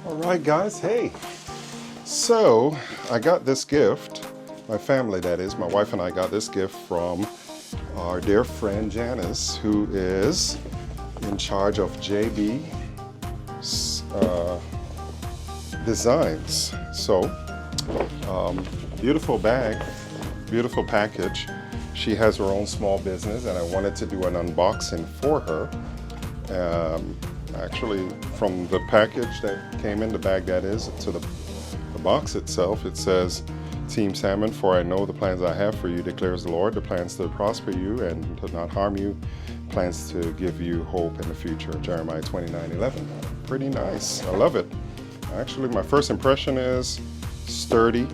All right, guys, hey. So I got this gift, my family that is, my wife and I got this gift from our dear friend Janice, who is in charge of JB Designs. So, beautiful bag, beautiful package. She has her own small business and I wanted to do an unboxing for her. Actually, from the package that came in the bag, that is, to the box itself, it says, Team Salmon, for I know the plans I have for you, declares the Lord, the plans to prosper you and to not harm you, plans to give you hope in the future. Jeremiah 29:11. Pretty nice. I love it. Actually, my first impression is sturdy,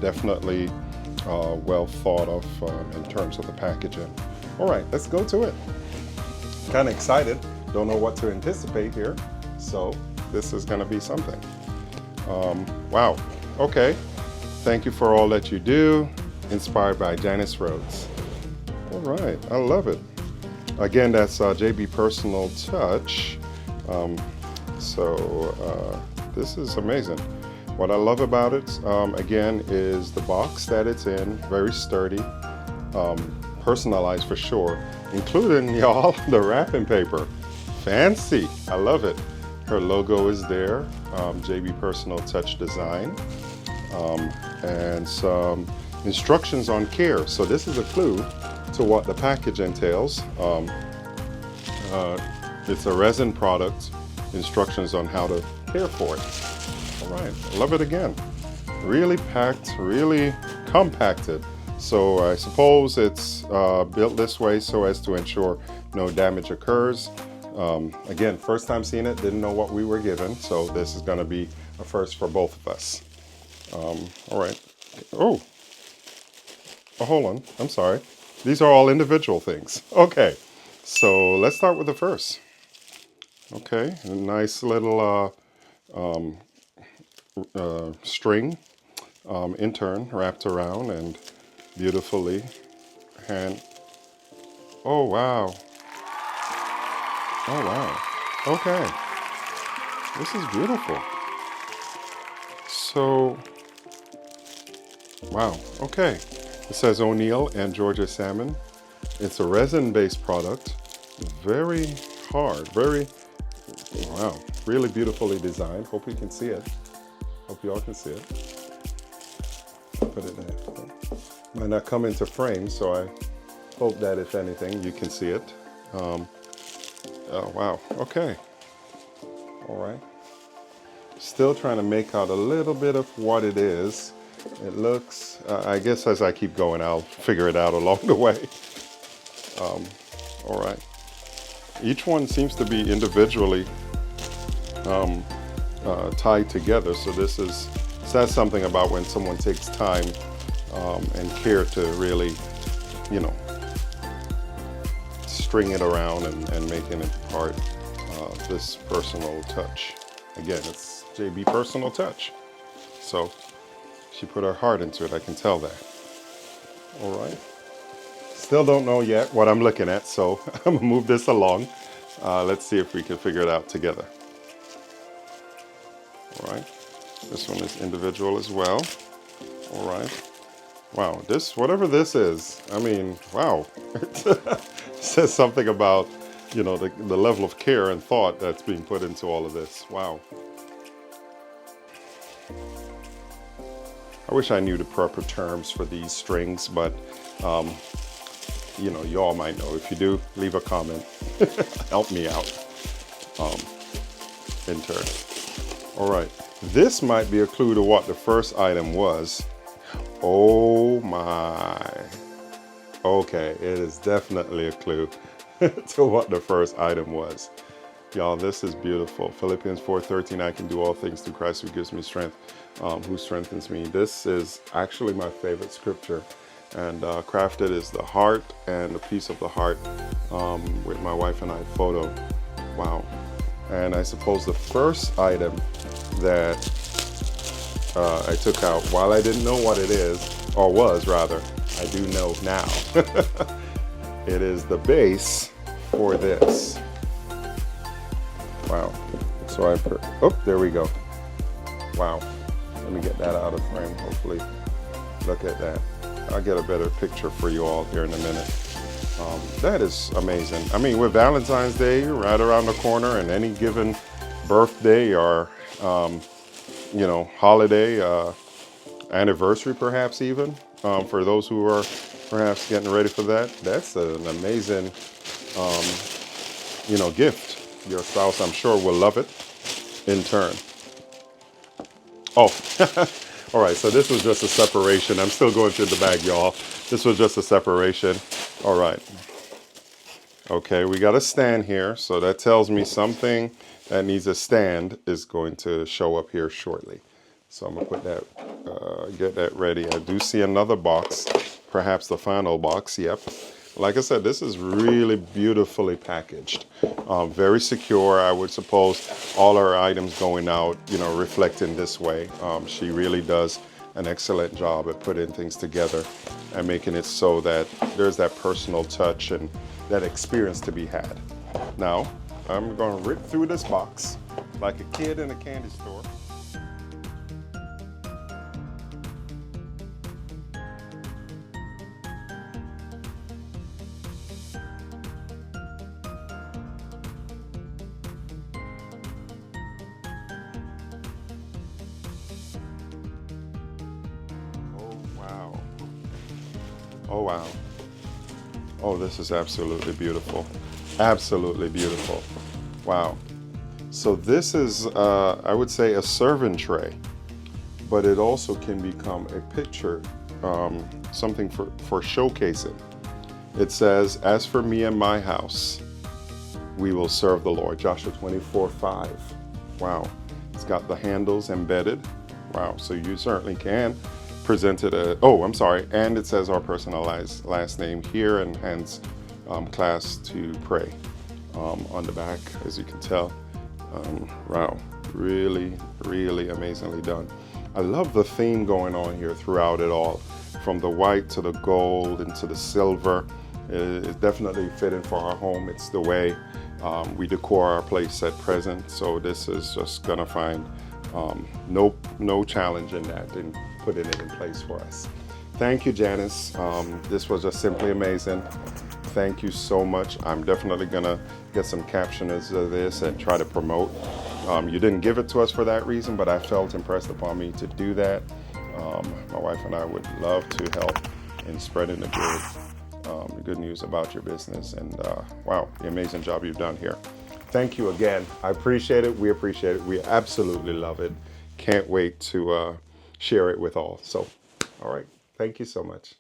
definitely well thought of in terms of the packaging. All right, let's go to it. Kind of excited. Don't know what to anticipate here, so this is going to be something. Wow. Okay. Thank you for all that you do. Inspired by Janice Rhodes. All right. I love it. Again, that's JB Personal Touch. This is amazing. What I love about it, again, is the box that it's in. Very sturdy. Personalized for sure. Including, y'all, the wrapping paper. Fancy. I love it. Her logo is there. JB Personal Touch Design. And some instructions on care. So this is a clue to what the package entails. It's a resin product, instructions on how to care for it. All right, love it again. Really packed, really compacted. So I suppose it's built this way so as to ensure no damage occurs. Again, first time seeing it, didn't know what we were given. So this is gonna be a first for both of us. All right. Oh, hold on. I'm sorry. These are all individual things. Okay. So let's start with the first. Okay. A nice little string intern wrapped around and beautifully hand. Oh, wow. Oh, wow. Okay. This is beautiful. So, wow, okay. It says O'Neill and Georgia Salmon. It's a resin-based product. Very hard, wow, really beautifully designed. Hope you can see it. Hope you all can see it. Put it there. Might not come into frame, so I hope that if anything, you can see it. Oh, wow, okay. All right. Still trying to make out a little bit of what it is. It looks, I guess as I keep going, I'll figure it out along the way. All right. Each one seems to be individually tied together. So this says something about when someone takes time and care to really, string it around and making it part of this personal touch. Again, it's JB Personal Touch. So she put her heart into it, I can tell that. All right. Still don't know yet what I'm looking at, so I'm gonna move this along. Let's see if we can figure it out together. All right. This one is individual as well. All right. Wow, whatever this is, I mean, wow. It says something about, the level of care and thought that's being put into all of this. Wow. I wish I knew the proper terms for these strings, but, you all might know. If you do, leave a comment. Help me out. In turn. All right. This might be a clue to what the first item was. Oh my. Okay, it is definitely a clue to what the first item was. Y'all, this is beautiful. Philippians 4:13, I can do all things through Christ who gives me strength, who strengthens me. This is actually my favorite scripture. And crafted is the heart and the piece of the heart with my wife and I photo. Wow. And I suppose the first item that I took out, while I didn't know what it is, or was rather, I do know now. It is the base for this. Wow. So oh, there we go. Wow. Let me get that out of frame, hopefully. Look at that. I'll get a better picture for you all here in a minute. That is amazing. I mean, with Valentine's Day right around the corner and any given birthday or, you know, holiday, anniversary perhaps even, for those who are perhaps getting ready for that, that's an amazing, you know, gift. Your spouse, I'm sure, will love it in turn. Oh, all right, so this was just a separation. I'm still going through the bag, y'all. This was just a separation. All right. Okay, we got a stand here, so that tells me something that needs a stand is going to show up here shortly. So I'm gonna put that, get that ready. I do see another box, perhaps the final box. Yep. Like I said, this is really beautifully packaged, very secure. I would suppose all our items going out, you know, reflect in this way. She really does an excellent job at putting things together and making it so that there's that personal touch and that experience to be had. Now, I'm going to rip through this box like a kid in a candy store. Oh, wow. Oh, wow. Oh, this is absolutely beautiful. Absolutely beautiful. Wow. So this is, I would say, a serving tray, but it also can become a picture, something for showcasing. It says, "As for me and my house, we will serve the Lord." Joshua 24:5. Wow. It's got the handles embedded. Wow. So you certainly can present it oh, I'm sorry. And it says our personalized last name here and hence class to pray on the back, as you can tell. Wow. Really, really amazingly done. I love the theme going on here throughout it all, from the white to the gold and to the silver. It's definitely fitting for our home. It's the way we decor our place at present. So this is just gonna find no challenge in that in putting it in place for us. Thank you, Janice. This was just simply amazing. Thank you so much. I'm definitely gonna get some captioners of this and try to promote. You didn't give it to us for that reason, but I felt impressed upon me to do that. My wife and I would love to help in spreading the good news about your business. And wow, the amazing job you've done here. Thank you again. I appreciate it. We appreciate it. We absolutely love it. Can't wait to share it with all. So, all right. Thank you so much.